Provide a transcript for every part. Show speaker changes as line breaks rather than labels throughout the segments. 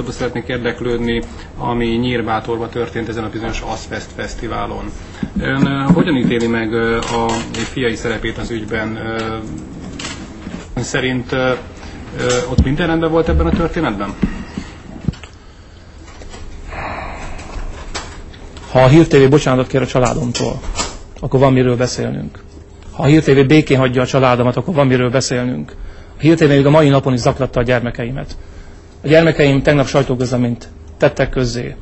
Szeretnék érdeklődni, ami Nyírbátorban történt ezen a bizonyos Azfest Fesztiválon. Ön hogyan ítéli meg a fiai szerepét az ügyben? Ön szerint ott minden rendben volt ebben a történetben?
Ha a Hír TV bocsánatot kér a családomtól, akkor van miről beszélnünk. Ha a Hír TV békén hagyja a családomat, akkor van miről beszélnünk. A Hír TV még a mai napon is zaklatta a gyermekeimet. A gyermekeim tegnap sajtóközleményt tettek közzé.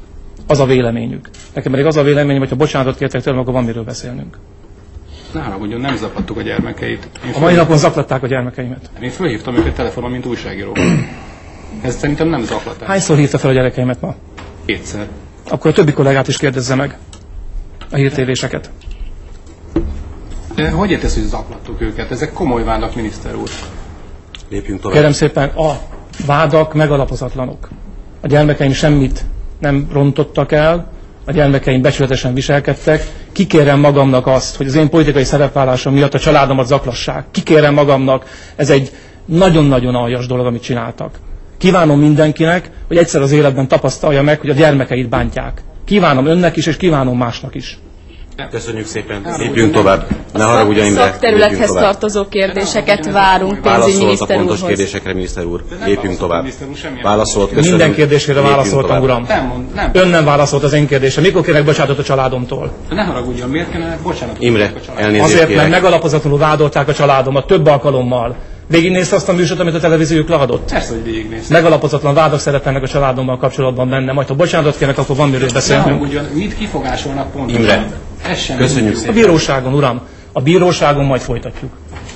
Az a véleményük. Nekem pedig az a véleményem, hogy ha bocsánatot kértek tőlem, akkor van miről beszélnünk.
Ne haragudjon, nem zaklattuk a gyermekeit.
A mai napon zaklatták a gyermekeimet.
Én fölhívtam őket telefonon, mint újságíró. Ez szerintem nem zaklatás.
Hányszor hívta fel a gyerekeimet ma?
2-szer.
Akkor a többi kollégát is kérdezze meg. A hírtévéseket.
Hogy értesz, hogy zaklattuk őket? Ezek komoly vádak, miniszter úr.
Lépjünk tovább.
Kérem szépen, a vádak megalapozatlanok. A gyermekeim semmit nem rontottak el, a gyermekeim becsületesen viselkedtek. Kikérem magamnak azt, hogy az én politikai szerepvállásom miatt a családomat zaklassák. Kikérem magamnak, ez egy nagyon-nagyon aljas dolog, amit csináltak. Kívánom mindenkinek, hogy egyszer az életben tapasztalja meg, hogy a gyermekeit bántják. Kívánom önnek is, és kívánom másnak is.
Köszönjük szépen. Lépjünk tovább. Ne haragudjon, Imre.
Szakterülethez tartozó kérdéseket várunk pénzügyminiszter úrhoz.
Válaszolt a pontos kérdésekre, miniszter úr. Lépjünk tovább. Válaszolt. Köszönöm.
Minden kérdésére válaszoltam, uram. Ön nem válaszolt az én kérdésre. Mikor kérek bocsánatot a családomtól?
Ne haragudjon, miért kellene bocsánatot?
Imre, elnézést
azért,
kérek.
mert megalapozatlanul vádolták a családomat több alkalommal. Végignézte azt a műsort, amit a televíziójuk leadott?
Persze, hogy végignézte.
Megalapozatlan vádak szerepelnek a családommal kapcsolatban benne. Majd ha bocsánatot kérnek, akkor van miről beszélnünk.
Mit kifogásolnak pontosan?
Imre, köszönjük
A
szépen.
bíróságon, uram. A bíróságon majd folytatjuk.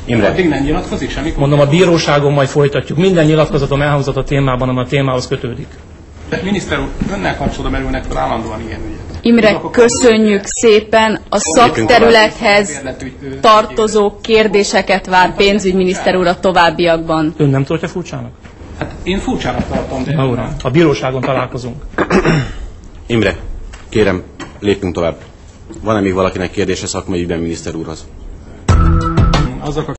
Imre,
Addig nem nyilatkozik semmi?
Mondom, a bíróságon majd folytatjuk. Minden nyilatkozatom elhangzott a témában, ami a témához kötődik.
Miniszter úr, önnek kapcsolatban merülnek fel állandóan ilyen ügyek.
Imre, köszönjük szépen. A szakterülethez tartozó kérdéseket vár pénzügyminiszter úr a továbbiakban.
Ön nem tartja furcsának?
Hát én furcsának tartom, de...
Na, uram, a bíróságon találkozunk.
Imre, kérem, lépjünk tovább. Van-e még valakinek kérdése szakmai ügyben miniszter úrhoz?
Azzal